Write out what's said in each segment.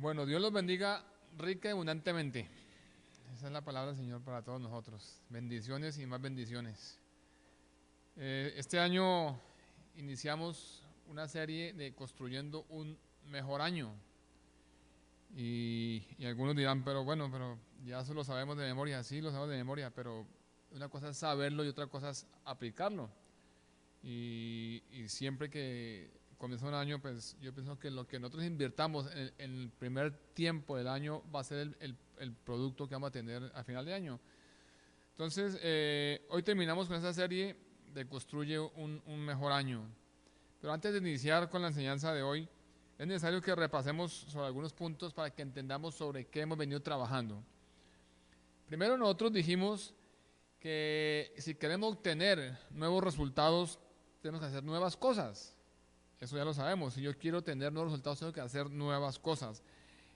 Bueno, Dios los bendiga rica y abundantemente. Esa es la palabra del Señor para todos nosotros. Bendiciones y más bendiciones. Este año iniciamos una serie de Construyendo un Mejor Año. Y algunos dirán, pero ya eso lo sabemos de memoria. Sí, lo sabemos de memoria, pero una cosa es saberlo y otra cosa es aplicarlo. Y siempre que comienza un año, pues yo pienso que lo que nosotros invirtamos en el primer tiempo del año va a ser el producto que vamos a tener a final de año. Entonces, hoy terminamos con esta serie de Construye un Mejor Año. Pero antes de iniciar con la enseñanza de hoy, es necesario que repasemos sobre algunos puntos para que entendamos sobre qué hemos venido trabajando. Primero, nosotros dijimos que si queremos obtener nuevos resultados, tenemos que hacer nuevas cosas. Eso ya lo sabemos. Si yo quiero tener nuevos resultados, tengo que hacer nuevas cosas.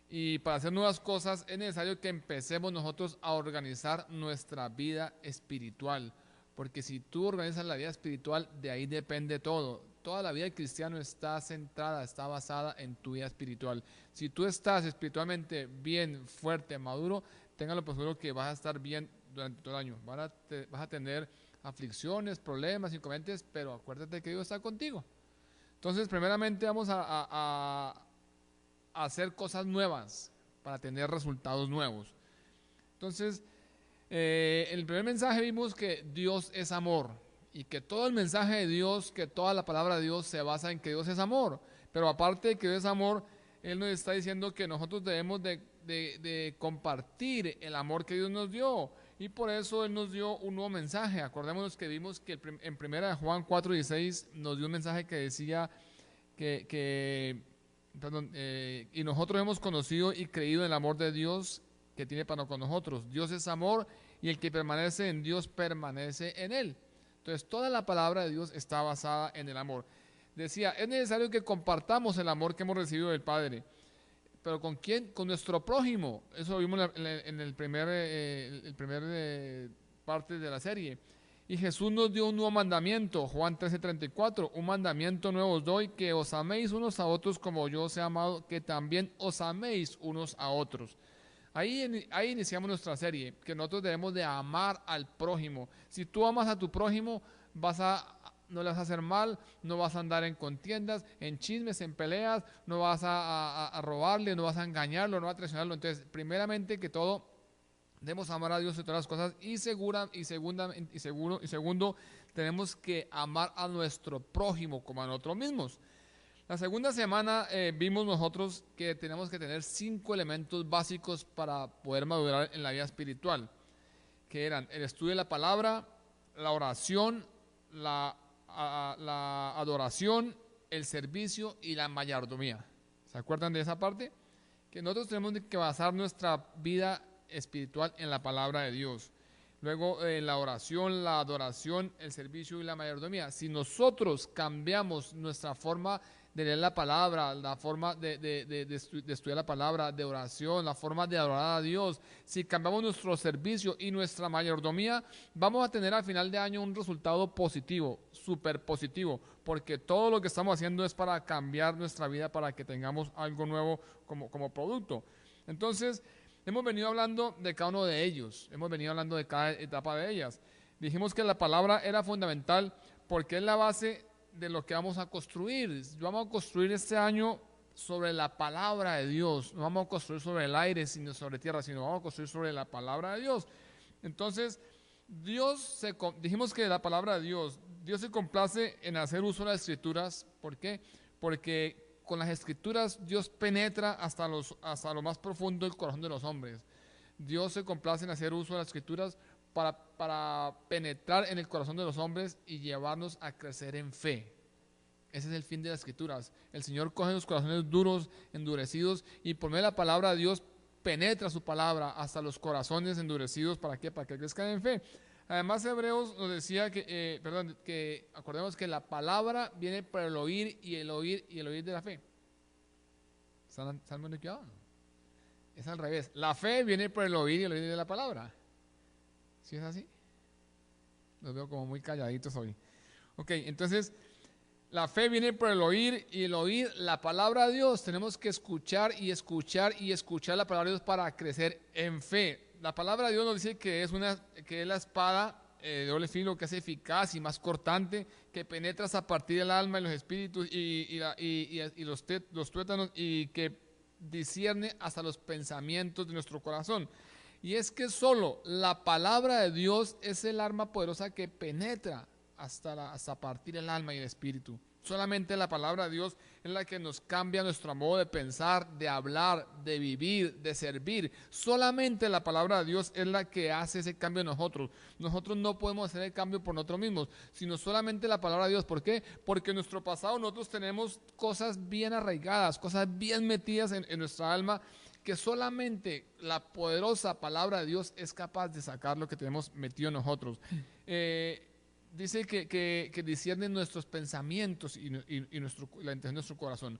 Y para hacer nuevas cosas es necesario que empecemos nosotros a organizar nuestra vida espiritual. Porque si tú organizas la vida espiritual, de ahí depende todo. Toda la vida del cristiano está centrada, está basada en tu vida espiritual. Si tú estás espiritualmente bien, fuerte, maduro, téngalo por seguro que vas a estar bien durante todo el año. Vas a tener aflicciones, problemas, inconvenientes, pero acuérdate que Dios está contigo. Entonces, primeramente vamos a hacer cosas nuevas para tener resultados nuevos. Entonces, en el primer mensaje vimos que Dios es amor y que todo el mensaje de Dios, que toda la palabra de Dios se basa en que Dios es amor. Pero aparte de que Dios es amor, Él nos está diciendo que nosotros debemos de compartir el amor que Dios nos dio. Y por eso Él nos dio un nuevo mensaje. Acordémonos que vimos que en 1 Juan 4:16 nos dio un mensaje que decía y nosotros hemos conocido y creído en el amor de Dios que tiene para con nosotros. Dios es amor y el que permanece en Dios permanece en Él. Entonces toda la palabra de Dios está basada en el amor. Decía, es necesario que compartamos el amor que hemos recibido del Padre. ¿Pero con quién? Con nuestro prójimo. Eso lo vimos en el primer parte de la serie. Y Jesús nos dio un nuevo mandamiento, Juan 13:34, un mandamiento nuevo os doy, que os améis unos a otros como yo os he amado, que también os améis unos a otros. Ahí iniciamos nuestra serie, que nosotros debemos de amar al prójimo. Si tú amas a tu prójimo, no le vas a hacer mal, no vas a andar en contiendas, en chismes, en peleas, no vas a robarle, no vas a engañarlo, no vas a traicionarlo. Entonces, primeramente que todo, debemos amar a Dios y todas las cosas y segundo, tenemos que amar a nuestro prójimo como a nosotros mismos. La segunda semana vimos nosotros que tenemos que tener 5 elementos básicos para poder madurar en la vida espiritual, que eran el estudio de la palabra, la oración, la adoración, el servicio y la mayordomía. ¿Se acuerdan de esa parte? Que nosotros tenemos que basar nuestra vida espiritual en la palabra de Dios. Luego la oración, la adoración, el servicio y la mayordomía. Si nosotros cambiamos nuestra forma de leer la palabra, la forma de estudiar la palabra, de oración, la forma de adorar a Dios, si cambiamos nuestro servicio y nuestra mayordomía, vamos a tener al final de año un resultado positivo, súper positivo, porque todo lo que estamos haciendo es para cambiar nuestra vida, para que tengamos algo nuevo como producto. Entonces, hemos venido hablando de cada uno de ellos, hemos venido hablando de cada etapa de ellas. Dijimos que la palabra era fundamental porque es la base de lo que vamos a construir. Vamos a construir este año sobre la palabra de Dios. No vamos a construir sobre el aire, sino sobre tierra, sino vamos a construir sobre la palabra de Dios. Entonces, dijimos que la palabra de Dios se complace en hacer uso de las escrituras. ¿Por qué? Porque con las escrituras Dios penetra hasta lo más profundo del corazón de los hombres. Dios se complace en hacer uso de las escrituras para penetrar en el corazón de los hombres y llevarnos a crecer en fe. Ese es el fin de las escrituras. El Señor coge los corazones duros, endurecidos, y por medio de la palabra de Dios penetra su palabra hasta los corazones endurecidos. ¿Para qué? Para que crezcan en fe. Además, Hebreos nos decía que acordemos que la palabra viene por el oír y el oír y el oír de la fe. ¿Están muy equivocados? Es al revés. La fe viene por el oír y el oír de la palabra. ¿Sí es así? Los veo como muy calladitos hoy. Ok, entonces La fe viene por el oír y el oír la palabra de Dios. Tenemos que escuchar y escuchar y escuchar la palabra de Dios para crecer en fe. La palabra de Dios nos dice que es la espada de doble filo, que es eficaz y más cortante, que penetra hasta partir del alma y los espíritus y los tuétanos, y que discierne hasta los pensamientos de nuestro corazón. Y es que solo la palabra de Dios es el arma poderosa que penetra hasta partir el alma y el espíritu. Solamente la palabra de Dios es la que nos cambia nuestro modo de pensar, de hablar, de vivir, de servir. Solamente la palabra de Dios es la que hace ese cambio en nosotros. Nosotros no podemos hacer el cambio por nosotros mismos, sino solamente la palabra de Dios. ¿Por qué? Porque en nuestro pasado nosotros tenemos cosas bien arraigadas, cosas bien metidas en nuestra alma, que solamente la poderosa palabra de Dios es capaz de sacar lo que tenemos metido en nosotros. Dice que discierne nuestros pensamientos y la intención de nuestro corazón.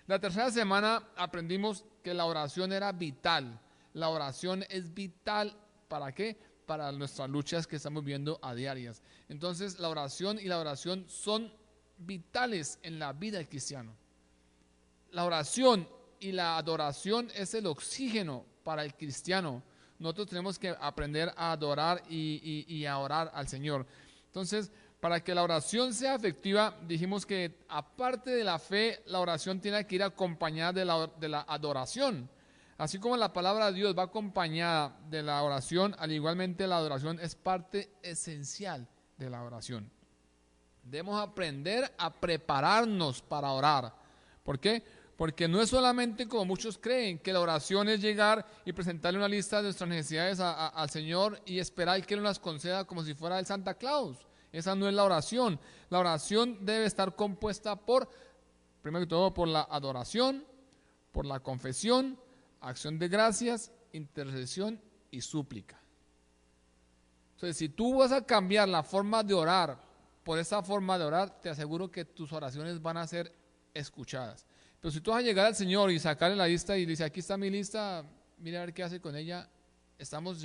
La tercera semana aprendimos que la oración era vital. La oración es vital, ¿para qué? Para nuestras luchas que estamos viendo a diarias. Entonces la oración son vitales en la vida del cristiano. La oración y la adoración es el oxígeno para el cristiano. Nosotros tenemos que aprender a adorar y a orar al Señor. Entonces, para que la oración sea efectiva, dijimos que aparte de la fe, la oración tiene que ir acompañada de la adoración. Así como la palabra de Dios va acompañada de la oración, al igualmente la adoración es parte esencial de la oración. Debemos aprender a prepararnos para orar. ¿Por qué? Porque no es solamente como muchos creen, que la oración es llegar y presentarle una lista de nuestras necesidades al Señor y esperar que Él nos las conceda como si fuera el Santa Claus. Esa no es la oración. La oración debe estar compuesta primero que todo, por la adoración, por la confesión, acción de gracias, intercesión y súplica. Entonces, si tú vas a cambiar la forma de orar por esa forma de orar, te aseguro que tus oraciones van a ser escuchadas. Pero si tú vas a llegar al Señor y sacarle la lista y dice, aquí está mi lista, mira a ver qué hace con ella, estamos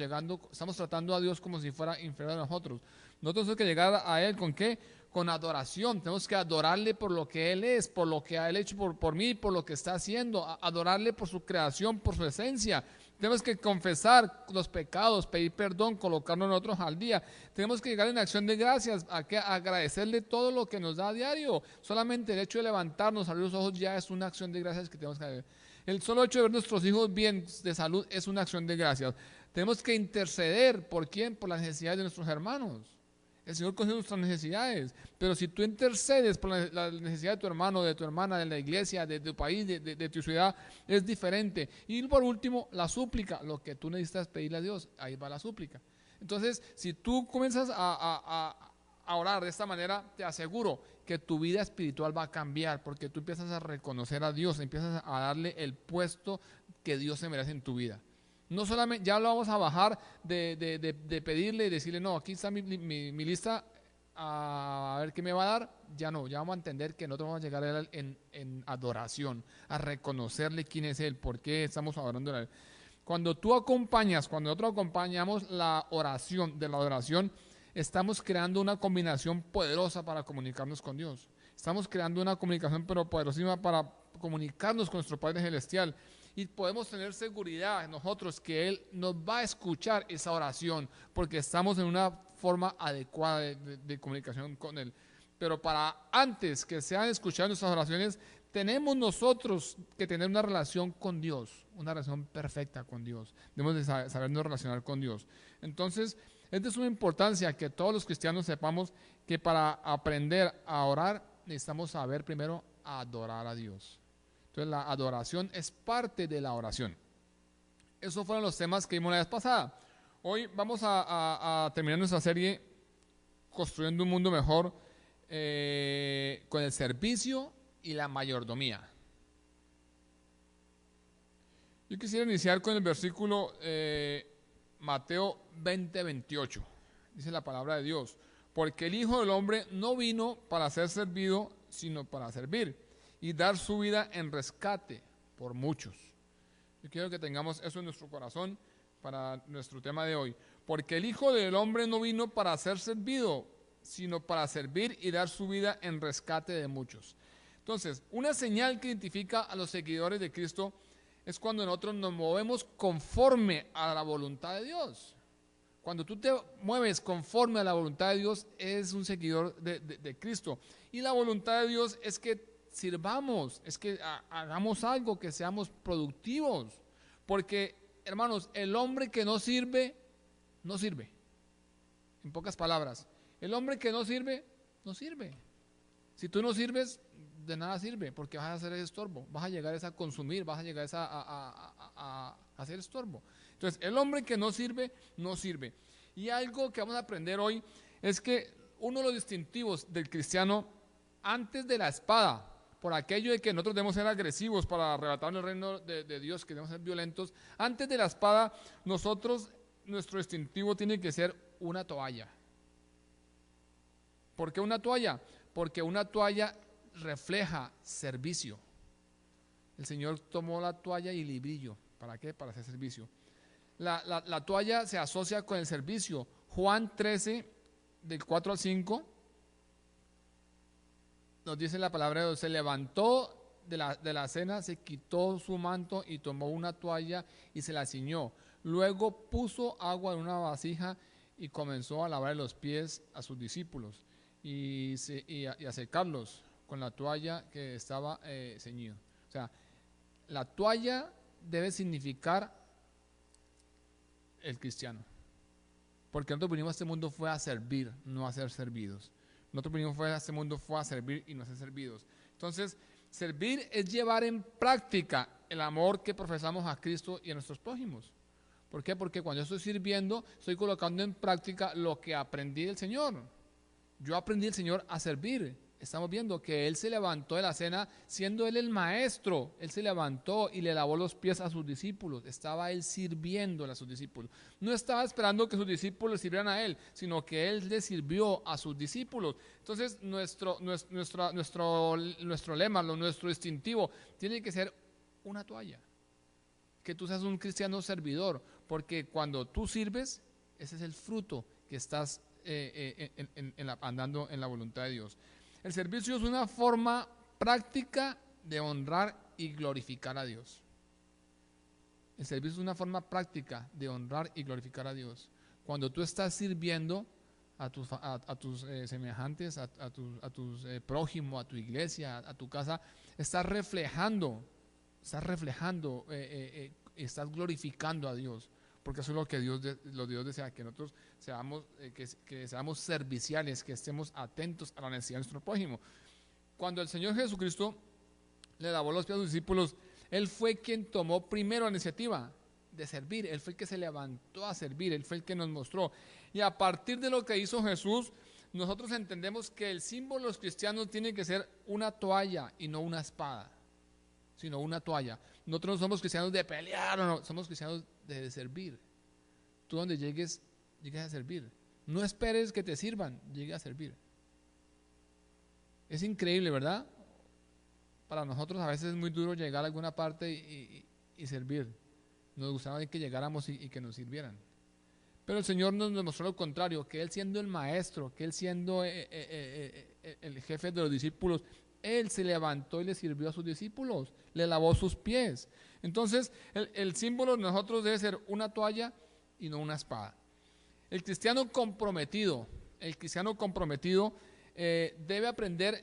tratando a Dios como si fuera inferior a nosotros. Nosotros tenemos que llegar a Él ¿con qué? Con adoración. Tenemos que adorarle por lo que Él es, por lo que ha hecho por mí, por lo que está haciendo, adorarle por su creación, por su esencia. Tenemos que confesar los pecados, pedir perdón, colocarnos nosotros al día. Tenemos que llegar en acción de gracias, a agradecerle todo lo que nos da a diario. Solamente el hecho de levantarnos, abrir los ojos ya es una acción de gracias que tenemos que hacer. El solo hecho de ver nuestros hijos bien de salud es una acción de gracias. Tenemos que interceder, ¿por quién? Por las necesidades de nuestros hermanos. El Señor conoce nuestras necesidades, pero si tú intercedes por la necesidad de tu hermano, de tu hermana, de la iglesia, de tu país, de tu ciudad, es diferente. Y por último, la súplica, lo que tú necesitas pedirle a Dios, ahí va la súplica. Entonces, si tú comienzas a orar de esta manera, te aseguro que tu vida espiritual va a cambiar, porque tú empiezas a reconocer a Dios, empiezas a darle el puesto que Dios se merece en tu vida. No solamente, ya lo vamos a bajar de pedirle y decirle, no, aquí está mi lista, a ver qué me va a dar. Ya no, ya vamos a entender que nosotros vamos a llegar a Él en adoración, a reconocerle quién es Él, por qué estamos adorando a Él. Cuando nosotros acompañamos la oración de la adoración, estamos creando una combinación poderosa para comunicarnos con Dios. Estamos creando una comunicación pero poderosísima para comunicarnos con nuestro Padre Celestial. Y podemos tener seguridad en nosotros que Él nos va a escuchar esa oración, porque estamos en una forma adecuada de comunicación con Él. Pero para antes que sean escuchadas nuestras oraciones, tenemos nosotros que tener una relación con Dios, una relación perfecta con Dios. Debemos de sabernos relacionar con Dios. Entonces, es de suma importancia que todos los cristianos sepamos que para aprender a orar necesitamos saber primero adorar a Dios. Entonces la adoración es parte de la oración. Esos fueron los temas que vimos la vez pasada. Hoy vamos a terminar nuestra serie Construyendo un Mundo Mejor con el servicio y la mayordomía. Yo quisiera iniciar con el versículo Mateo 20:28. Dice la palabra de Dios: porque el Hijo del Hombre no vino para ser servido, sino para servir y dar su vida en rescate por muchos. Yo quiero que tengamos eso en nuestro corazón para nuestro tema de hoy. Porque el Hijo del Hombre no vino para ser servido, sino para servir y dar su vida en rescate de muchos. Entonces, una señal que identifica a los seguidores de Cristo es cuando nosotros nos movemos conforme a la voluntad de Dios. Cuando tú te mueves conforme a la voluntad de Dios, eres un seguidor de Cristo. Y la voluntad de Dios es que sirvamos, es que hagamos algo, que seamos productivos. Porque, hermanos, el hombre que no sirve, no sirve. En pocas palabras, el hombre que no sirve, no sirve. Si tú no sirves, de nada sirve, porque vas a hacer estorbo, vas a llegar a consumir, vas a llegar a hacer estorbo. Entonces, el hombre que no sirve, no sirve. Y algo que vamos a aprender hoy es que uno de los distintivos del cristiano, antes de la espada, por aquello de que nosotros debemos ser agresivos para arrebatar el reino de Dios, que debemos ser violentos, antes de la espada, nuestro distintivo tiene que ser una toalla. ¿Por qué una toalla? Porque una toalla refleja servicio. El Señor tomó la toalla y el librillo. ¿Para qué? Para hacer servicio. La toalla se asocia con el servicio. Juan 13, del 4 al 5, nos dice la palabra de Dios: se levantó de la cena, se quitó su manto y tomó una toalla y se la ciñó. Luego puso agua en una vasija y comenzó a lavar los pies a sus discípulos y a secarlos con la toalla que estaba ceñido. O sea, la toalla debe significar el cristiano. Porque nosotros venimos a este mundo fue a servir, no a ser servidos. Nosotros venimos a este mundo fue a servir y no a ser servidos. Entonces, servir es llevar en práctica el amor que profesamos a Cristo y a nuestros prójimos. ¿Por qué? Porque cuando yo estoy sirviendo, estoy colocando en práctica lo que aprendí del Señor. Yo aprendí del Señor a servir. Estamos viendo que Él se levantó de la cena, siendo Él el maestro. Él se levantó y le lavó los pies a sus discípulos. Estaba Él sirviéndole a sus discípulos. No estaba esperando que sus discípulos le sirvieran a Él, sino que Él le sirvió a sus discípulos. Entonces, nuestro lema, nuestro distintivo, tiene que ser una toalla. Que tú seas un cristiano servidor, porque cuando tú sirves, ese es el fruto que estás andando en la voluntad de Dios. El servicio es una forma práctica de honrar y glorificar a Dios. El servicio es una forma práctica de honrar y glorificar a Dios. Cuando tú estás sirviendo a tus semejantes, a tus prójimos, a tu iglesia, a tu casa, estás reflejando, estás glorificando a Dios. Porque eso es lo que Dios desea, que nosotros seamos, que seamos serviciales, que estemos atentos a la necesidad de nuestro prójimo. Cuando el Señor Jesucristo le lavó los pies a sus discípulos, Él fue quien tomó primero la iniciativa de servir. Él fue el que se levantó a servir, Él fue el que nos mostró. Y a partir de lo que hizo Jesús, nosotros entendemos que el símbolo de los cristianos tiene que ser una toalla y no una espada, sino una toalla. Nosotros no somos cristianos de pelear, no, somos cristianos de servir. Tú donde llegues a servir. No esperes que te sirvan, llegue a servir. Es increíble, ¿verdad? Para nosotros a veces es muy duro llegar a alguna parte y servir. Nos gustaba que llegáramos y que nos sirvieran. Pero el Señor nos mostró lo contrario, que Él siendo el maestro, que Él siendo el jefe de los discípulos, Él se levantó y le sirvió a sus discípulos, le lavó sus pies. Entonces, el símbolo de nosotros debe ser una toalla y no una espada. El cristiano comprometido debe aprender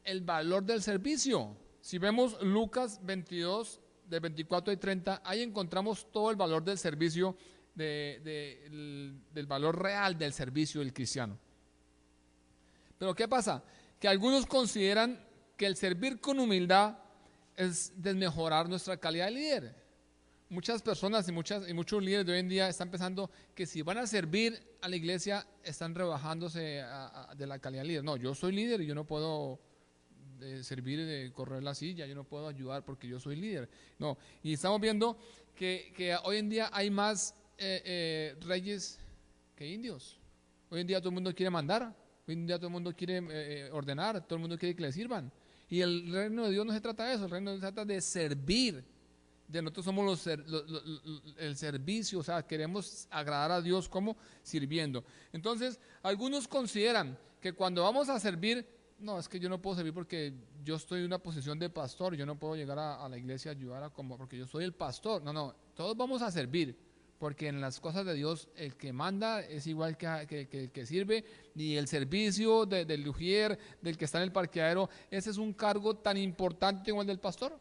el valor del servicio. Si vemos Lucas 22, de 24 y 30, ahí encontramos todo el valor del servicio, del valor real del servicio del cristiano. Pero ¿qué pasa? Que algunos consideran que el servir con humildad es desmejorar nuestra calidad de líder. Muchas personas y muchos líderes de hoy en día están pensando que si van a servir a la iglesia están rebajándose de la calidad de líder. No, yo soy líder y yo no puedo servir de correr la silla, yo no puedo ayudar porque yo soy líder. No, y estamos viendo que hoy en día hay más reyes que indios. Hoy en día todo el mundo quiere mandar, hoy en día todo el mundo quiere ordenar, todo el mundo quiere que le sirvan. Y el reino de Dios no se trata de eso, el reino de Dios se trata de servir, de nosotros somos el servicio, o sea, queremos agradar a Dios como sirviendo. Entonces, algunos consideran que cuando vamos a servir, no, es que yo no puedo servir porque yo estoy en una posición de pastor, yo no puedo llegar a la iglesia a ayudar porque yo soy el pastor. No, no, todos vamos a servir, porque en las cosas de Dios el que manda es igual que el que sirve, y el servicio del ujier, del que está en el parqueadero, ese es un cargo tan importante como el del pastor.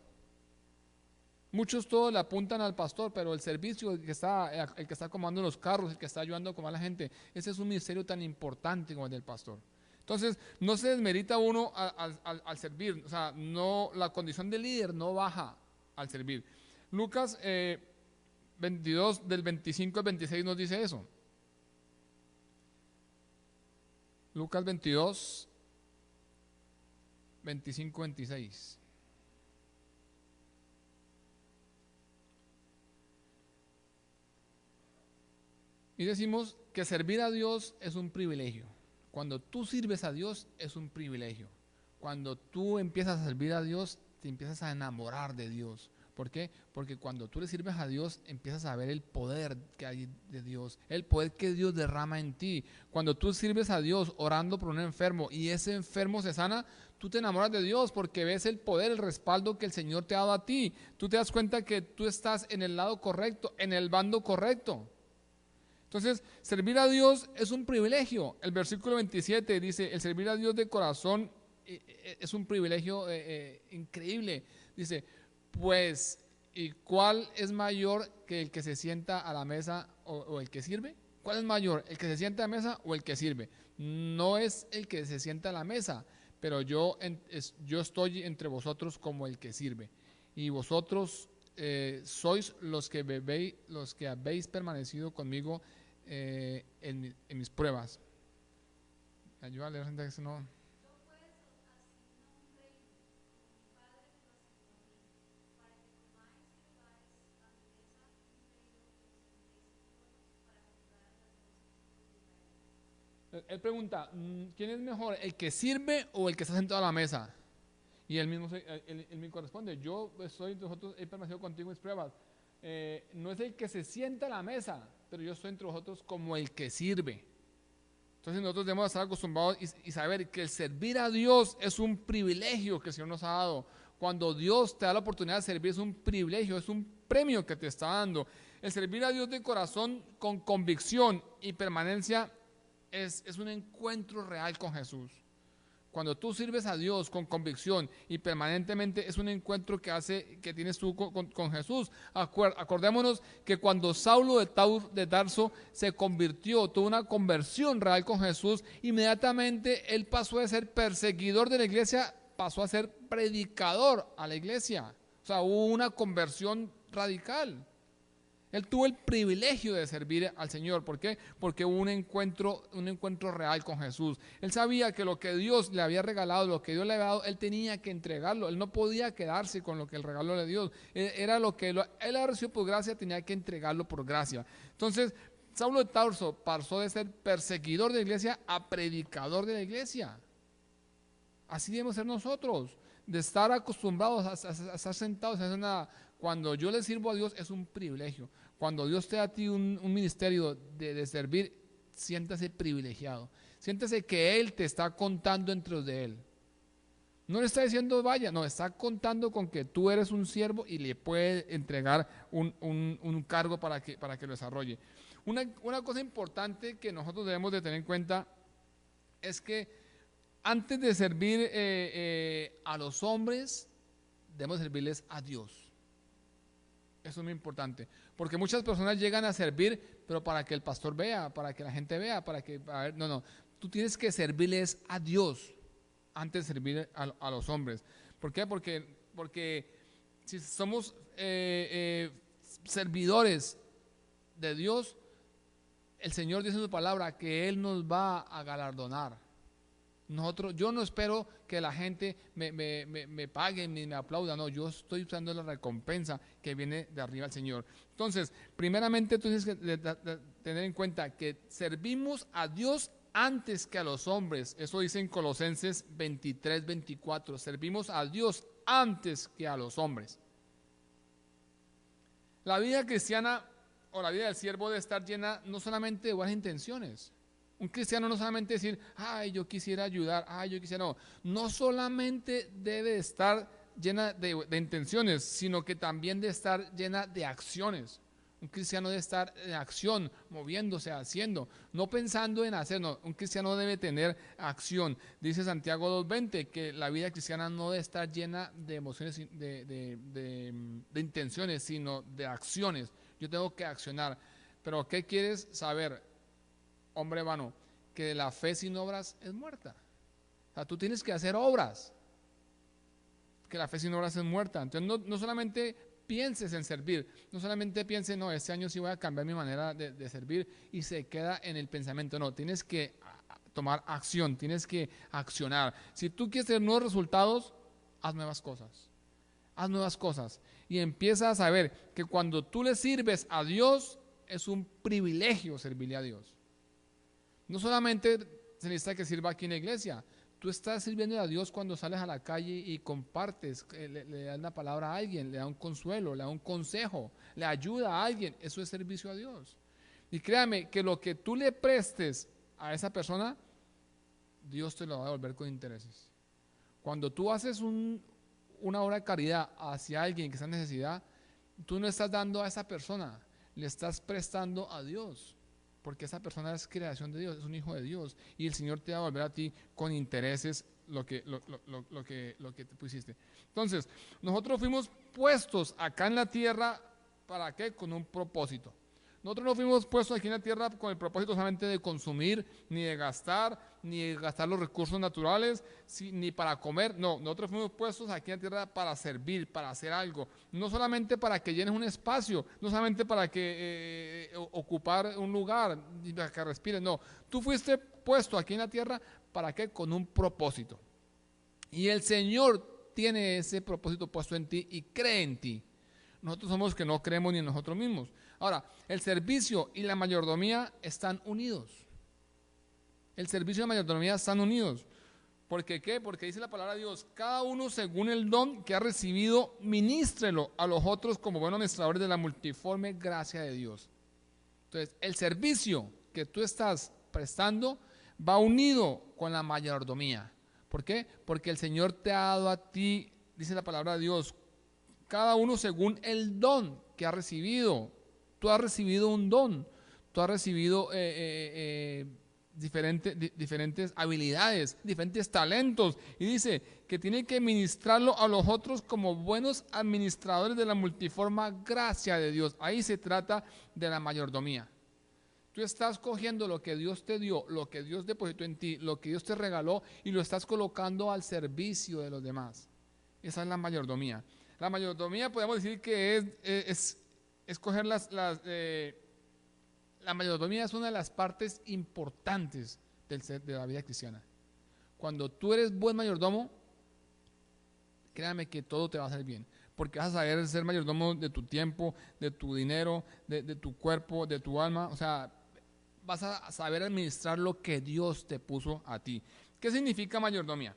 Muchos todos le apuntan al pastor, pero el servicio, el que está comandando los carros, el que está ayudando a comandar a la gente, ese es un ministerio tan importante como el del pastor. Entonces, no se desmerita uno al servir, o sea, no, la condición de líder no baja al servir. Lucas 22, del 25 al 26 nos dice eso. Lucas 22, 25, 26. Y decimos que servir a Dios es un privilegio. Cuando tú sirves a Dios es un privilegio. Cuando tú empiezas a servir a Dios, te empiezas a enamorar de Dios. ¿Por qué? Porque cuando tú le sirves a Dios, empiezas a ver el poder que hay de Dios, el poder que Dios derrama en ti. Cuando tú sirves a Dios orando por un enfermo y ese enfermo se sana, tú te enamoras de Dios porque ves el poder, el respaldo que el Señor te ha dado a ti. Tú te das cuenta que tú estás en el lado correcto, en el bando correcto. Entonces, servir a Dios es un privilegio. El versículo 27 dice, el servir a Dios de corazón es un privilegio increíble. Dice, pues, ¿y cuál es mayor que el que se sienta a la mesa o el que sirve? ¿Cuál es mayor, el que se sienta a la mesa o el que sirve? No es el que se sienta a la mesa, pero yo estoy entre vosotros como el que sirve. Y vosotros sois los que habéis permanecido conmigo en mis pruebas. Ayuda a leer gente que no. Él pregunta, ¿quién es mejor, el que sirve o el que está sentado a la mesa? Y él mismo responde, yo soy entre vosotros, he permanecido contigo en mis pruebas. No es el que se sienta a la mesa, pero yo estoy entre vosotros como el que sirve. Entonces nosotros debemos estar acostumbrados y saber que el servir a Dios es un privilegio que el Señor nos ha dado. Cuando Dios te da la oportunidad de servir es un privilegio, es un premio que te está dando. El servir a Dios de corazón con convicción y permanencia es un encuentro real con Jesús. Cuando tú sirves a Dios con convicción y permanentemente, es un encuentro que tienes tú con Jesús. Acordémonos que cuando Saulo de Tarso se convirtió, tuvo una conversión real con Jesús, inmediatamente él pasó de ser perseguidor de la iglesia, pasó a ser predicador a la iglesia. O sea, hubo una conversión radical. Él tuvo el privilegio de servir al Señor. ¿Por qué? Porque hubo un encuentro real con Jesús. Él sabía que lo que Dios le había regalado, lo que Dios le había dado, él tenía que entregarlo. Él no podía quedarse con lo que el regalo de Dios. Era lo que él había recibido por gracia, tenía que entregarlo por gracia. Entonces, Saulo de Tarso pasó de ser perseguidor de la iglesia a predicador de la iglesia. Así debemos ser nosotros, de estar acostumbrados a estar sentados en una... Cuando yo le sirvo a Dios es un privilegio. Cuando Dios te da a ti un ministerio de servir, siéntase privilegiado. Siéntase que Él te está contando entre los de Él. No le está diciendo vaya, no, está contando con que tú eres un siervo y le puede entregar un cargo para que lo desarrolle. Una cosa importante que nosotros debemos de tener en cuenta es que antes de servir a los hombres, debemos servirles a Dios. Eso es muy importante, porque muchas personas llegan a servir, pero para que el pastor vea, para que la gente vea, no, tú tienes que servirles a Dios antes de servir a los hombres. ¿Por qué? Porque si somos servidores de Dios, el Señor dice en su palabra que Él nos va a galardonar. Yo no espero que la gente me pague ni me aplauda, no, yo estoy usando la recompensa que viene de arriba al Señor. Entonces, primeramente tú tienes que tener en cuenta que servimos a Dios antes que a los hombres. Eso dice en Colosenses 23, 24, servimos a Dios antes que a los hombres. La vida cristiana o la vida del siervo debe estar llena no solamente de buenas intenciones. Un cristiano no solamente decir, ay, yo quisiera ayudar, ay, yo quisiera, no. No solamente debe estar llena de intenciones, sino que también debe estar llena de acciones. Un cristiano debe estar en acción, moviéndose, haciendo, no pensando en hacer, no. Un cristiano debe tener acción. Dice Santiago 2:20 que la vida cristiana no debe estar llena de emociones, de intenciones, sino de acciones. Yo tengo que accionar. Pero ¿qué quieres saber, hombre vano? Que la fe sin obras es muerta. O sea, tú tienes que hacer obras. Que la fe sin obras es muerta. Entonces no solamente pienses en servir, no solamente pienses, no, este año sí voy a cambiar mi manera de servir y se queda en el pensamiento. No, tienes que tomar acción, tienes que accionar. Si tú quieres tener nuevos resultados, haz nuevas cosas. Haz nuevas cosas y empieza a saber que cuando tú le sirves a Dios, es un privilegio servirle a Dios. No solamente se necesita que sirva aquí en la iglesia. Tú estás sirviendo a Dios cuando sales a la calle y compartes, le das una palabra a alguien, le da un consuelo, le da un consejo, le ayuda a alguien. Eso es servicio a Dios. Y créame que lo que tú le prestes a esa persona, Dios te lo va a devolver con intereses. Cuando tú haces una obra de caridad hacia alguien que está en necesidad, tú no estás dando a esa persona, le estás prestando a Dios. Porque esa persona es creación de Dios, es un hijo de Dios, y el Señor te va a devolver a ti con intereses lo que te pusiste. Entonces, nosotros fuimos puestos acá en la tierra, ¿para qué? Con un propósito. Nosotros no fuimos puestos aquí en la tierra con el propósito solamente de consumir, ni de gastar los recursos naturales, ni para comer. No, nosotros fuimos puestos aquí en la tierra para servir, para hacer algo. No solamente para que llenes un espacio, no solamente para que ocupar un lugar, para que respires. No, tú fuiste puesto aquí en la tierra, ¿para qué? Con un propósito. Y el Señor tiene ese propósito puesto en ti y cree en ti. Nosotros somos los que no creemos ni en nosotros mismos. Ahora, el servicio y la mayordomía están unidos. El servicio y la mayordomía están unidos. ¿Por qué? Porque dice la palabra de Dios, cada uno según el don que ha recibido, ministrelo a los otros como buenos administradores de la multiforme gracia de Dios. Entonces, el servicio que tú estás prestando va unido con la mayordomía. ¿Por qué? Porque el Señor te ha dado a ti, dice la palabra de Dios, cada uno según el don que ha recibido. Tú has recibido un don, tú has recibido diferentes habilidades, diferentes talentos. Y dice que tiene que ministrarlo a los otros como buenos administradores de la multiforme gracia de Dios. Ahí se trata de la mayordomía. Tú estás cogiendo lo que Dios te dio, lo que Dios depositó en ti, lo que Dios te regaló y lo estás colocando al servicio de los demás. Esa es la mayordomía. La mayordomía podemos decir que es coger la mayordomía es una de las partes importantes de la vida cristiana. Cuando tú eres buen mayordomo, créame que todo te va a salir bien. Porque vas a saber ser mayordomo de tu tiempo, de tu dinero, de tu cuerpo, de tu alma. O sea, vas a saber administrar lo que Dios te puso a ti. ¿Qué significa mayordomía?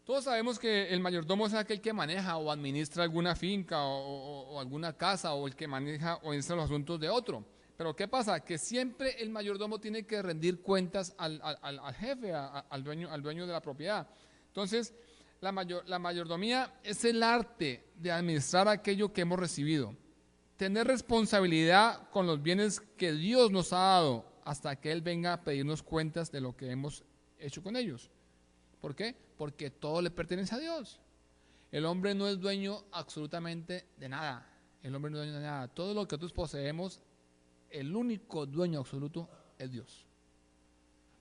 Todos sabemos que el mayordomo es aquel que maneja o administra alguna finca o alguna casa, o el que maneja o administra los asuntos de otro. Pero ¿qué pasa? Que siempre el mayordomo tiene que rendir cuentas al jefe, al dueño de la propiedad. Entonces, la mayordomía es el arte de administrar aquello que hemos recibido. Tener responsabilidad con los bienes que Dios nos ha dado hasta que Él venga a pedirnos cuentas de lo que hemos hecho con ellos. ¿Por qué? Porque todo le pertenece a Dios. El hombre no es dueño absolutamente de nada. El hombre no es dueño de nada. Todo lo que nosotros poseemos, el único dueño absoluto es Dios.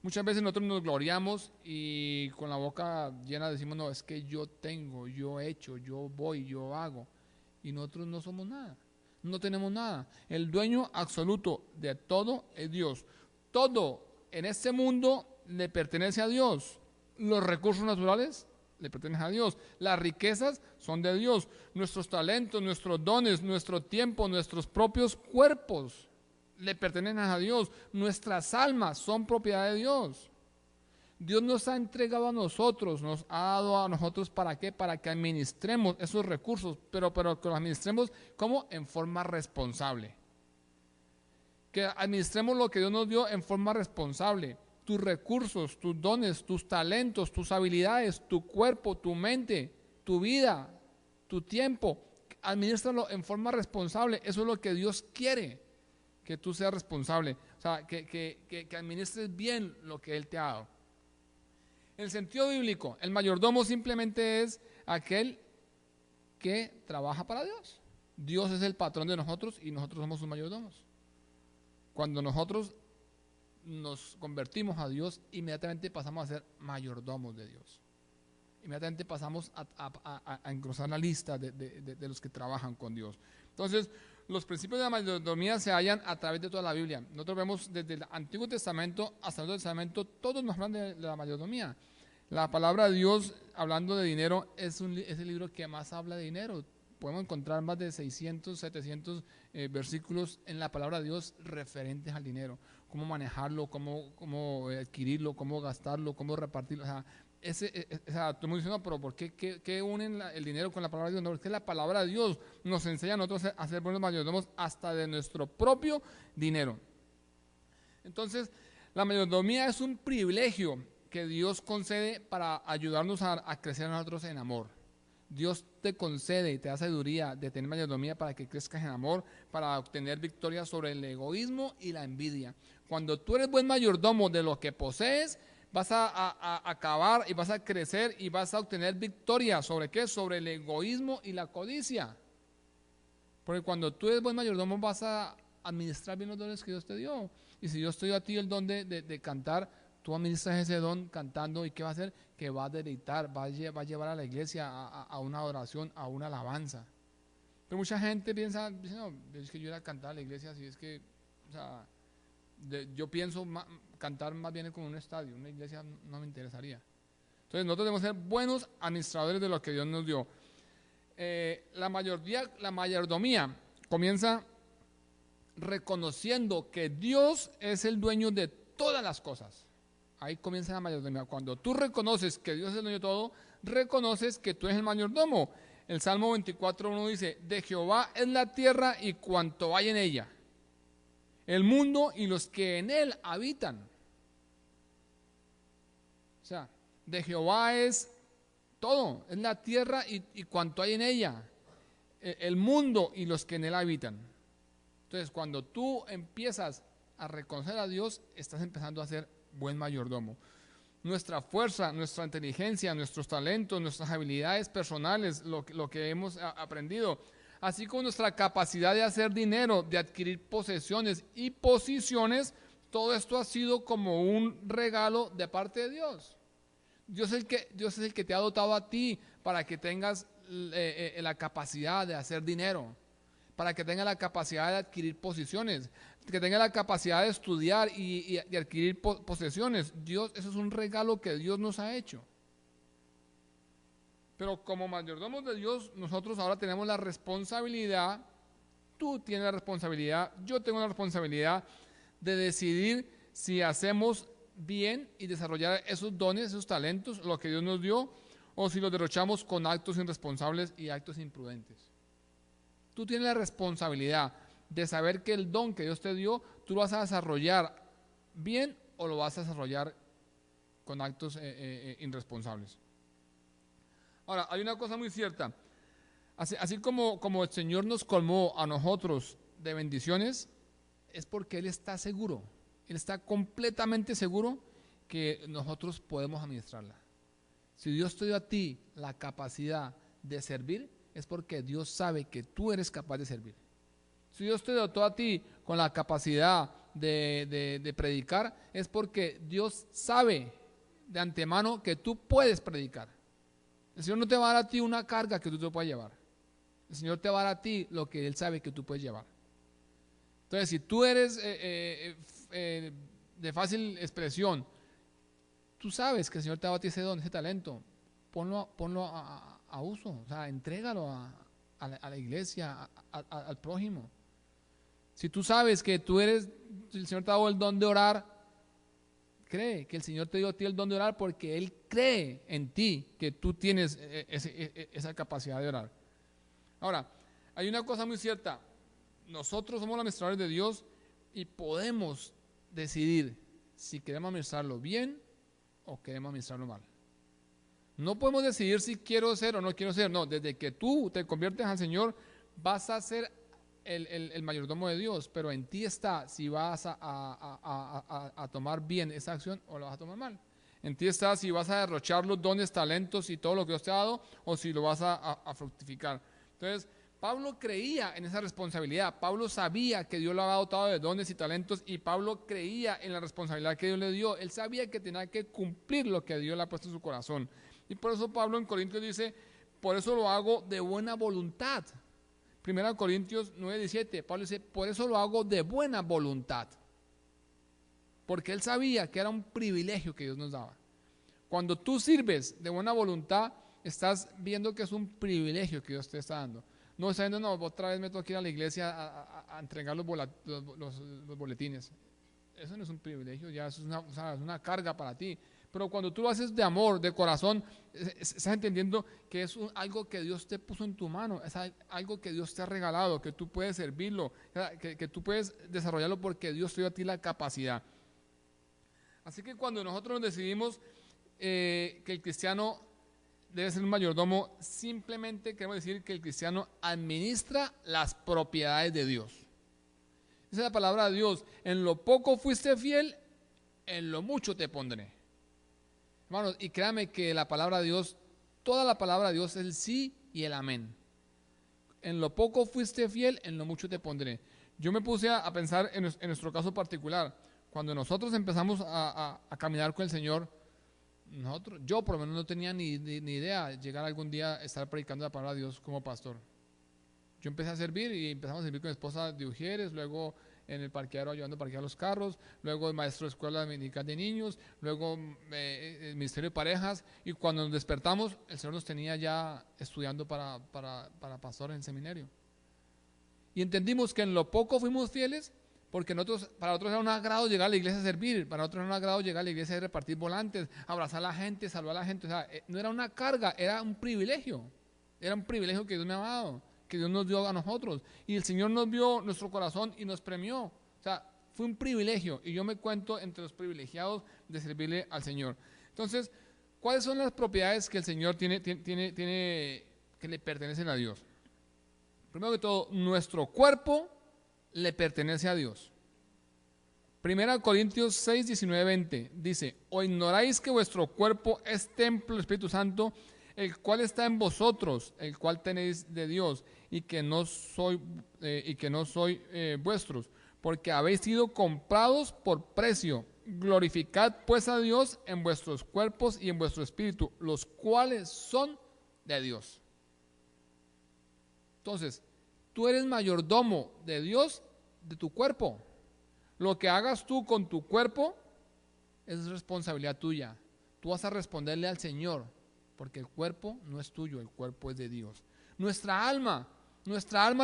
Muchas veces nosotros nos gloriamos y con la boca llena decimos, no, es que yo tengo, yo he hecho, yo voy, yo hago. Y nosotros no somos nada. No tenemos nada. El dueño absoluto de todo es Dios. Todo en este mundo le pertenece a Dios. Los recursos naturales le pertenecen a Dios. Las riquezas son de Dios. Nuestros talentos, nuestros dones, nuestro tiempo, nuestros propios cuerpos le pertenecen a Dios. Nuestras almas son propiedad de Dios. Dios nos ha entregado a nosotros, nos ha dado a nosotros, ¿para qué? Para que administremos esos recursos, pero que los administremos como en forma responsable. Que administremos lo que Dios nos dio en forma responsable. Tus recursos, tus dones, tus talentos, tus habilidades, tu cuerpo, tu mente, tu vida, tu tiempo, administralo en forma responsable. Eso es lo que Dios quiere, que tú seas responsable. O sea, que administres bien lo que Él te ha dado. En el sentido bíblico, el mayordomo simplemente es aquel que trabaja para Dios. Dios es el patrón de nosotros y nosotros somos sus mayordomos. Cuando nosotros nos convertimos a Dios, inmediatamente pasamos a ser mayordomos de Dios. Inmediatamente pasamos a engrosar la lista de los que trabajan con Dios. Entonces, los principios de la mayordomía se hallan a través de toda la Biblia. Nosotros vemos desde el Antiguo Testamento hasta el Nuevo Testamento, todos nos hablan de la mayordomía. La palabra de Dios, hablando de dinero, es el libro que más habla de dinero. Podemos encontrar más de 600, 700 versículos en la palabra de Dios referentes al dinero. Cómo manejarlo, cómo adquirirlo, cómo gastarlo, cómo repartirlo. O sea, tú me dices, no, pero ¿por qué unen el dinero con la palabra de Dios? No, es que la palabra de Dios nos enseña a nosotros a ser buenos mayordomos hasta de nuestro propio dinero. Entonces, la mayordomía es un privilegio que Dios concede para ayudarnos a crecer a nosotros en amor. Dios te concede y te da sabiduría de tener mayordomía para que crezcas en amor, para obtener victoria sobre el egoísmo y la envidia. Cuando tú eres buen mayordomo de lo que posees, vas a acabar y vas a crecer y vas a obtener victoria. ¿Sobre qué? Sobre el egoísmo y la codicia. Porque cuando tú eres buen mayordomo vas a administrar bien los dones que Dios te dio. Y si Dios te dio a ti el don de cantar, tú administras ese don cantando, ¿y qué va a hacer? Que va a deleitar, va a llevar a la iglesia a una adoración, a una alabanza. Pero mucha gente piensa, no, es que yo era a cantar a la iglesia, así es que, o sea, yo pienso cantar más bien como un estadio, una iglesia no me interesaría. Entonces nosotros debemos ser buenos administradores de lo que Dios nos dio. La mayordomía comienza reconociendo que Dios es el dueño de todas las cosas. Ahí comienza la mayordomía. Cuando tú reconoces que Dios es el dueño de todo, reconoces que tú eres el mayordomo. El Salmo 24:1 dice: de Jehová es la tierra y cuanto hay en ella, el mundo y los que en él habitan. O sea, de Jehová es todo, es la tierra y cuanto hay en ella, el mundo y los que en él habitan. Entonces, cuando tú empiezas a reconocer a Dios, estás empezando a ser buen mayordomo. Nuestra fuerza, nuestra inteligencia, nuestros talentos, nuestras habilidades personales, lo que hemos aprendido, así como nuestra capacidad de hacer dinero, de adquirir posesiones y posiciones, todo esto ha sido como un regalo de parte de Dios. Dios es el que te ha dotado a ti para que tengas la capacidad de hacer dinero, para que tengas la capacidad de adquirir posiciones, que tengas la capacidad de estudiar y adquirir posesiones. Dios, eso es un regalo que Dios nos ha hecho. Pero como mayordomos de Dios, nosotros ahora tenemos la responsabilidad, tú tienes la responsabilidad, yo tengo la responsabilidad de decidir si hacemos bien y desarrollar esos dones, esos talentos, lo que Dios nos dio, o si los derrochamos con actos irresponsables y actos imprudentes. Tú tienes la responsabilidad de saber que el don que Dios te dio, tú lo vas a desarrollar bien o lo vas a desarrollar con actos irresponsables. Ahora, hay una cosa muy cierta. Así como el Señor nos colmó a nosotros de bendiciones, es porque Él está seguro. Él está completamente seguro que nosotros podemos administrarla. Si Dios te dio a ti la capacidad de servir, es porque Dios sabe que tú eres capaz de servir. Si Dios te dotó a ti con la capacidad de predicar, es porque Dios sabe de antemano que tú puedes predicar. El Señor no te va a dar a ti una carga que tú te puedas llevar. El Señor te va a dar a ti lo que Él sabe que tú puedes llevar. Entonces, si tú eres de fácil expresión, tú sabes que el Señor te ha dado a ti ese don, ese talento, ponlo a uso, o sea, entrégalo a la iglesia, al prójimo. Si tú sabes que el Señor te ha dado el don de orar, cree que el Señor te dio a ti el don de orar porque Él cree en ti que tú tienes esa capacidad de orar. Ahora, hay una cosa muy cierta. Nosotros somos los administradores de Dios y podemos decidir si queremos administrarlo bien o queremos administrarlo mal. No podemos decidir si quiero ser o no quiero ser. No, desde que tú te conviertes al Señor, vas a ser el mayordomo de Dios, pero en ti está si vas a tomar bien esa acción o la vas a tomar mal. En ti está si vas a derrochar los dones, talentos y todo lo que Dios te ha dado o si lo vas a fructificar. Entonces, Pablo creía en esa responsabilidad. Pablo sabía que Dios lo había dotado de dones y talentos y Pablo creía en la responsabilidad que Dios le dio. Él sabía que tenía que cumplir lo que Dios le ha puesto en su corazón. Y por eso Pablo en Corintios dice, por eso lo hago de buena voluntad. 1 Corintios 9:17, Pablo dice, por eso lo hago de buena voluntad. Porque él sabía que era un privilegio que Dios nos daba. Cuando tú sirves de buena voluntad, estás viendo que es un privilegio que Dios te está dando. No está diciendo, no, otra vez me tengo que ir a la iglesia a entregar los boletines. Eso no es un privilegio, ya es una carga para ti. Pero cuando tú lo haces de amor, de corazón, estás entendiendo que es algo que Dios te puso en tu mano, es algo que Dios te ha regalado, que tú puedes servirlo, que tú puedes desarrollarlo porque Dios te dio a ti la capacidad. Así que cuando nosotros decidimos que el cristiano debe ser un mayordomo, simplemente queremos decir que el cristiano administra las propiedades de Dios. Esa es la palabra de Dios. En lo poco fuiste fiel, en lo mucho te pondré. Hermanos, y créame que la palabra de Dios, toda la palabra de Dios es el sí y el amén. En lo poco fuiste fiel, en lo mucho te pondré. Yo me puse a pensar en nuestro caso particular. Cuando nosotros empezamos a caminar con el Señor, yo por lo menos no tenía ni idea de llegar algún día a estar predicando la palabra de Dios como pastor. Yo empecé a servir y empezamos a servir con mi esposa de Ujieres, luego en el parqueadero ayudando a parquear los carros, luego el maestro de escuela dominical de niños, luego el ministerio de parejas, y cuando nos despertamos el Señor nos tenía ya estudiando para pastor en el seminario. Y entendimos que en lo poco fuimos fieles, porque para nosotros era un agrado llegar a la iglesia a servir, para nosotros era un agrado llegar a la iglesia a repartir volantes, abrazar a la gente, saludar a la gente. O sea, no era una carga, era un privilegio que Dios me ha dado, que Dios nos dio a nosotros, y el Señor nos vio nuestro corazón y nos premió. O sea, fue un privilegio, y yo me cuento entre los privilegiados de servirle al Señor. Entonces, ¿cuáles son las propiedades que el Señor tiene que le pertenecen a Dios? Primero que todo, nuestro cuerpo le pertenece a Dios. 1 Corintios 6, 19, 20 dice, ¿o ignoráis que vuestro cuerpo es templo del Espíritu Santo, el cual está en vosotros, el cual tenéis de Dios, y que no soy vuestros, porque habéis sido comprados por precio? Glorificad pues a Dios en vuestros cuerpos y en vuestro espíritu, los cuales son de Dios. Entonces, tú eres mayordomo de Dios, de tu cuerpo. Lo que hagas tú con tu cuerpo es responsabilidad tuya. Tú vas a responderle al Señor, porque el cuerpo no es tuyo, el cuerpo es de Dios. Nuestra alma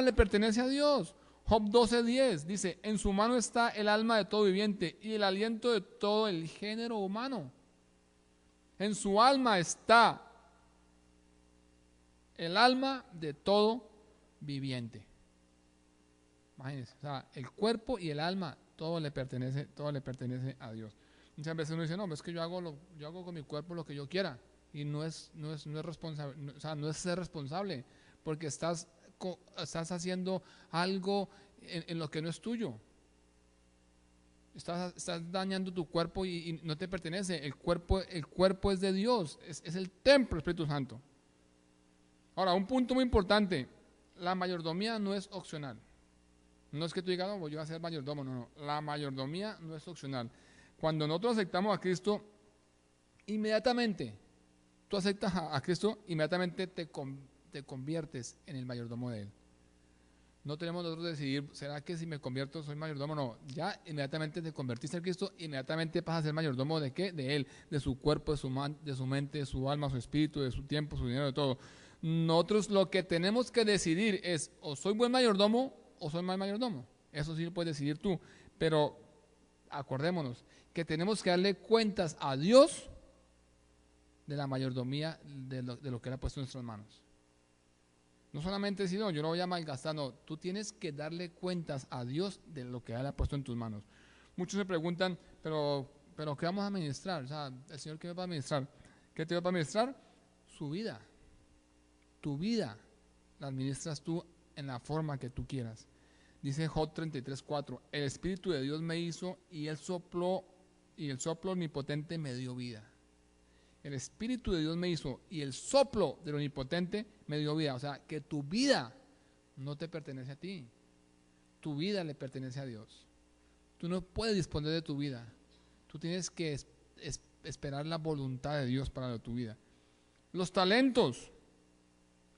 le pertenece a Dios. Job 12:10 dice, en su mano está el alma de todo viviente y el aliento de todo el género humano. En su alma está el alma de todo viviente. Imagínense, o sea, el cuerpo y el alma, todo le pertenece a Dios. Muchas veces uno dice, no, es que yo hago con mi cuerpo lo que yo quiera, y no es responsable, o sea, no es ser responsable, porque estás haciendo algo en lo que no es tuyo. Estás dañando tu cuerpo y no te pertenece. El cuerpo es de Dios, es el templo del Espíritu Santo. Ahora, un punto muy importante, la mayordomía no es opcional. No es que tú digas, no, voy a ser mayordomo, no. La mayordomía no es opcional. Cuando nosotros aceptamos a Cristo, inmediatamente, tú aceptas a Cristo, inmediatamente te conviertes en el mayordomo de Él. No tenemos nosotros que decidir, ¿será que si me convierto soy mayordomo? No, ya inmediatamente te convertiste en Cristo, inmediatamente pasas a ser mayordomo ¿de qué? De Él, de su cuerpo, de su mente, de su alma, su espíritu, de su tiempo, su dinero, de todo. Nosotros lo que tenemos que decidir es, o soy buen mayordomo o soy mal mayordomo. Eso sí lo puedes decidir tú, pero acordémonos que tenemos que darle cuentas a Dios de la mayordomía de lo que Él ha puesto en nuestras manos. No solamente decir, no, yo no voy a malgastar, no, tú tienes que darle cuentas a Dios de lo que Él ha puesto en tus manos. Muchos se preguntan, pero ¿qué vamos a administrar? O sea, el Señor, ¿qué va a administrar? ¿Qué te va a administrar? Su vida. Tu vida la administras tú en la forma que tú quieras. Dice Job 33:4, el Espíritu de Dios me hizo y el soplo omnipotente me dio vida. El Espíritu de Dios me hizo y el soplo del Omnipotente me dio vida. O sea, que tu vida no te pertenece a ti. Tu vida le pertenece a Dios. Tú no puedes disponer de tu vida. Tú tienes que esperar la voluntad de Dios para tu vida. Los talentos.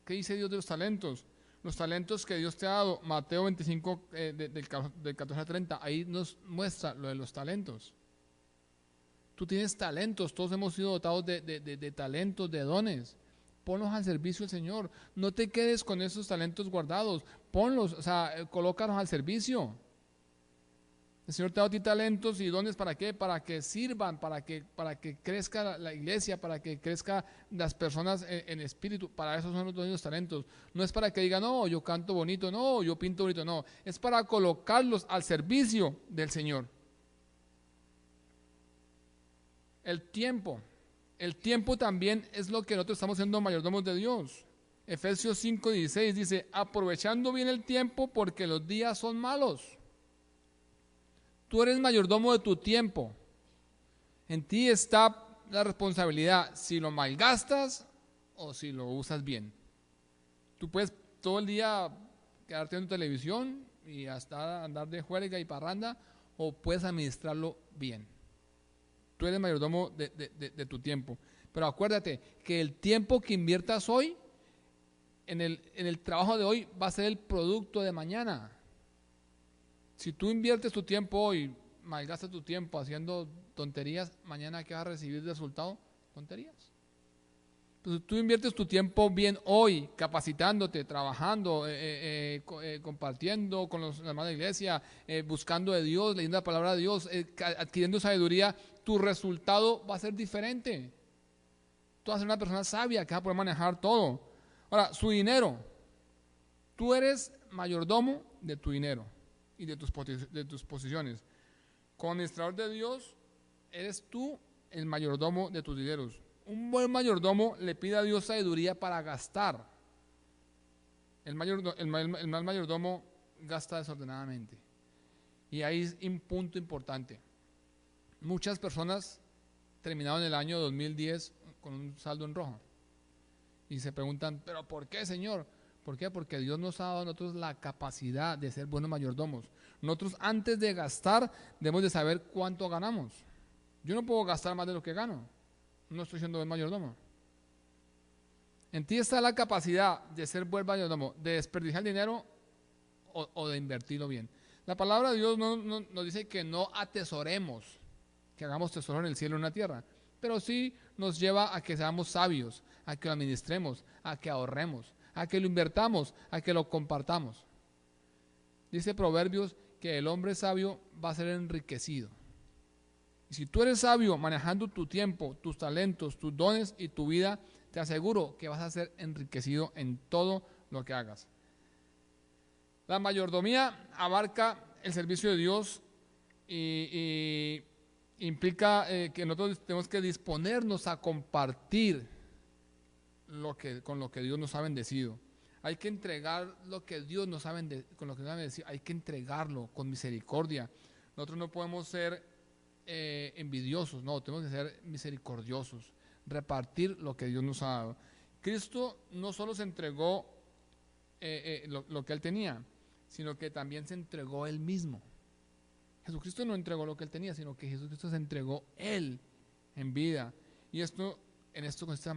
¿Qué dice Dios de los talentos? Los talentos que Dios te ha dado. Mateo 25, del 14 al 30. Ahí nos muestra lo de los talentos. Tú tienes talentos, todos hemos sido dotados de talentos, de dones. Ponlos al servicio del Señor. No te quedes con esos talentos guardados. Ponlos, o sea, colócalos al servicio. El Señor te ha dado a ti talentos y dones, ¿para qué? Para que sirvan, para que crezca la iglesia, para que crezca las personas en espíritu. Para eso son los talentos. No es para que digan, no, yo canto bonito, no, yo pinto bonito, no. Es para colocarlos al servicio del Señor. El tiempo también es lo que nosotros estamos siendo mayordomos de Dios. Efesios 5:16 dice, aprovechando bien el tiempo porque los días son malos. Tú eres mayordomo de tu tiempo. En ti está la responsabilidad, si lo malgastas o si lo usas bien. Tú puedes todo el día quedarte en tu televisión y hasta andar de juerga y parranda, o puedes administrarlo bien. Tú eres mayordomo de tu tiempo. Pero acuérdate que el tiempo que inviertas hoy, en el trabajo de hoy, va a ser el producto de mañana. Si tú inviertes tu tiempo hoy, malgastas tu tiempo haciendo tonterías, mañana ¿qué vas a recibir de resultado? Tonterías. Entonces tú inviertes tu tiempo bien hoy, capacitándote, trabajando, compartiendo con los hermanos de la iglesia, buscando de Dios, leyendo la palabra de Dios, adquiriendo sabiduría, tu resultado va a ser diferente. Tú vas a ser una persona sabia que va a poder manejar todo. Ahora, su dinero. Tú eres mayordomo de tu dinero y de tus posiciones. Como administrador de Dios, eres tú el mayordomo de tus dineros. Un buen mayordomo le pide a Dios sabiduría para gastar. El mal mayordomo gasta desordenadamente. Y ahí es un punto importante. Muchas personas terminaron el año 2010 con un saldo en rojo. Y se preguntan, ¿pero por qué, Señor? ¿Por qué? Porque Dios nos ha dado a nosotros la capacidad de ser buenos mayordomos. Nosotros, antes de gastar, debemos de saber cuánto ganamos. Yo no puedo gastar más de lo que gano. No estoy siendo buen mayordomo. En ti está la capacidad de ser buen mayordomo, de desperdiciar dinero o de invertirlo bien. La palabra de Dios no nos dice que no atesoremos, que hagamos tesoro en el cielo y en la tierra, pero sí nos lleva a que seamos sabios, a que lo administremos, a que ahorremos, a que lo invertamos, a que lo compartamos. Dice Proverbios que el hombre sabio va a ser enriquecido. Y si tú eres sabio manejando tu tiempo, tus talentos, tus dones y tu vida, te aseguro que vas a ser enriquecido en todo lo que hagas. La mayordomía abarca el servicio de Dios y implica que nosotros tenemos que disponernos a compartir con lo que Dios nos ha bendecido. Hay que entregar lo que Dios nos ha bendecido, hay que entregarlo con misericordia. Nosotros no podemos ser envidiosos, no, tenemos que ser misericordiosos, repartir lo que Dios nos ha dado. Cristo no solo se entregó lo que Él tenía, sino que también se entregó Él mismo. Jesucristo no entregó lo que Él tenía, sino que Jesucristo se entregó Él en vida. Y en esto consiste la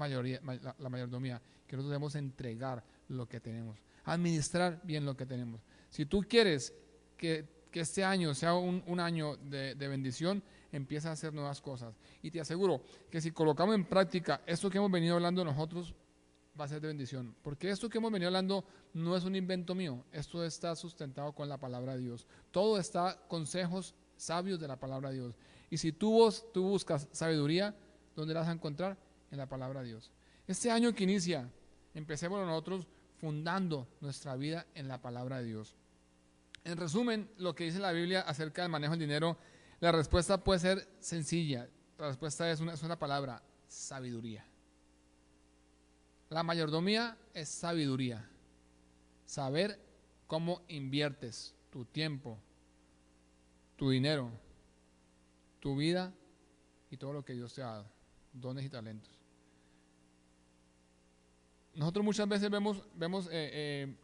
mayordomía, que nosotros debemos entregar lo que tenemos, administrar bien lo que tenemos. Si tú quieres que este año sea un año de bendición, empieza a hacer nuevas cosas. Y te aseguro que si colocamos en práctica esto que hemos venido hablando nosotros, va a ser de bendición. Porque esto que hemos venido hablando no es un invento mío, esto está sustentado con la palabra de Dios. Todo está consejos sabios de la palabra de Dios. Y si tú buscas sabiduría, ¿dónde la vas a encontrar? En la palabra de Dios. Este año que inicia, empecemos nosotros fundando nuestra vida en la palabra de Dios. En resumen, lo que dice la Biblia acerca del manejo del dinero, la respuesta puede ser sencilla. La respuesta es una palabra: sabiduría. La mayordomía es sabiduría. Saber cómo inviertes tu tiempo, tu dinero, tu vida y todo lo que Dios te ha dado, dones y talentos. Nosotros muchas veces vemos que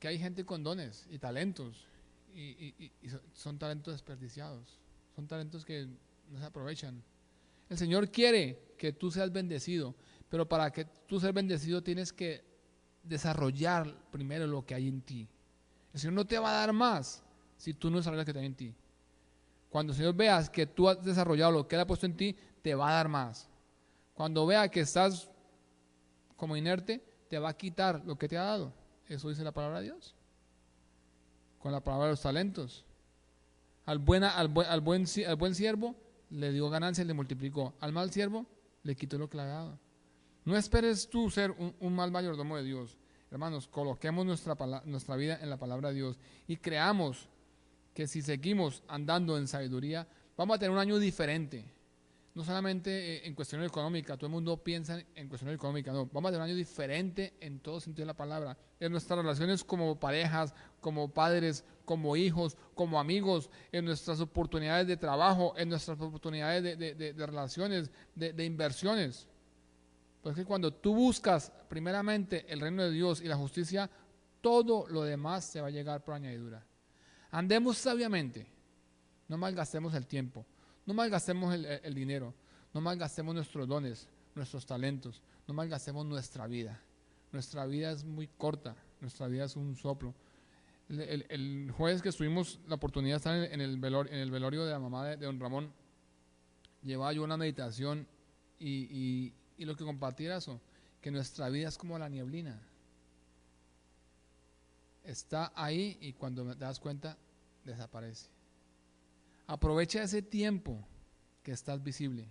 hay gente con dones y talentos y son talentos desperdiciados, son talentos que no se aprovechan. El Señor quiere que tú seas bendecido, pero para que tú seas bendecido tienes que desarrollar primero lo que hay en ti. El Señor no te va a dar más si tú no desarrollas lo que hay en ti. Cuando el Señor vea que tú has desarrollado lo que Él ha puesto en ti, te va a dar más. Cuando vea que estás como inerte, te va a quitar lo que te ha dado. Eso dice la palabra de Dios. Con la palabra de los talentos. Al buen siervo le dio ganancia y le multiplicó. Al mal siervo le quitó lo que le ha dado. No esperes tú ser un mal mayordomo de Dios. Hermanos, coloquemos nuestra vida en la palabra de Dios y creamos que si seguimos andando en sabiduría, vamos a tener un año diferente. No solamente en cuestiones económicas, todo el mundo piensa en cuestiones económicas, no, vamos a tener un año diferente en todo sentido de la palabra, en nuestras relaciones como parejas, como padres, como hijos, como amigos, en nuestras oportunidades de trabajo, en nuestras oportunidades de relaciones, de inversiones. Pues que cuando tú buscas primeramente el reino de Dios y la justicia, todo lo demás se va a llegar por añadidura. Andemos sabiamente, no malgastemos el tiempo. No malgastemos el dinero, no malgastemos nuestros dones, nuestros talentos, no malgastemos nuestra vida. Nuestra vida es muy corta, nuestra vida es un soplo. El jueves que tuvimos la oportunidad de estar en el velorio de la mamá de don Ramón, llevaba yo una meditación y lo que compartí era eso, que nuestra vida es como la nieblina. Está ahí y cuando te das cuenta, desaparece. Aprovecha ese tiempo que estás visible.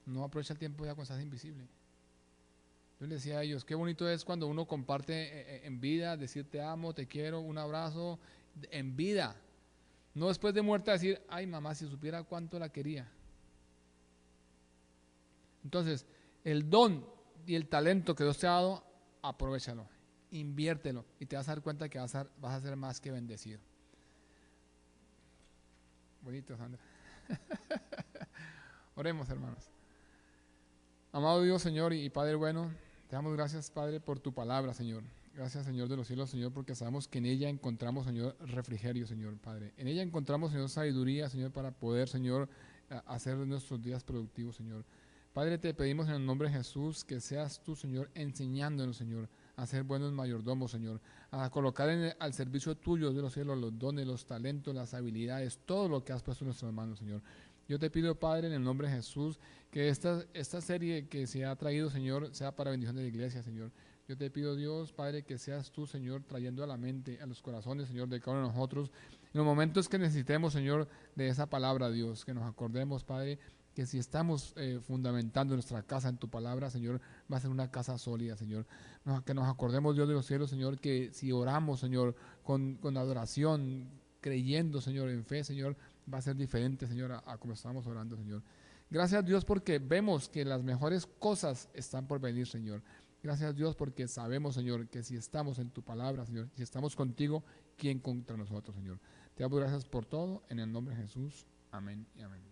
No aprovecha el tiempo ya cuando estás invisible. Yo les decía a ellos, qué bonito es cuando uno comparte en vida, decir te amo, te quiero, un abrazo, en vida. No después de muerta decir, ay mamá, si supiera cuánto la quería. Entonces, el don y el talento que Dios te ha dado, aprovéchalo, inviértelo y te vas a dar cuenta que vas a ser más que bendecido. Bonito, Sandra. Oremos, hermanos. Amado Dios, Señor y Padre bueno, te damos gracias, Padre, por tu palabra, Señor. Gracias, Señor de los cielos, Señor, porque sabemos que en ella encontramos, Señor, refrigerio, Señor, Padre. En ella encontramos, Señor, sabiduría, Señor, para poder, Señor, hacer nuestros días productivos, Señor. Padre, te pedimos en el nombre de Jesús que seas tú, Señor, enseñándonos, Señor, a ser buenos mayordomos, Señor, a colocar al servicio tuyo de los cielos los dones, los talentos, las habilidades, todo lo que has puesto en nuestras manos, Señor. Yo te pido, Padre, en el nombre de Jesús, que esta serie que se ha traído, Señor, sea para bendición de la iglesia, Señor. Yo te pido, Dios, Padre, que seas tú, Señor, trayendo a la mente, a los corazones, Señor, de cada uno de nosotros, en los momentos que necesitemos, Señor, de esa palabra, Dios, que nos acordemos, Padre, que si estamos fundamentando nuestra casa en tu palabra, Señor, va a ser una casa sólida, Señor. Que nos acordemos, Dios de los cielos, Señor, que si oramos, Señor, con adoración, creyendo, Señor, en fe, Señor, va a ser diferente, Señor, a como estamos orando, Señor. Gracias, Dios, porque vemos que las mejores cosas están por venir, Señor. Gracias, Dios, porque sabemos, Señor, que si estamos en tu palabra, Señor, si estamos contigo, ¿quién contra nosotros, Señor? Te damos gracias por todo, en el nombre de Jesús. Amén y amén.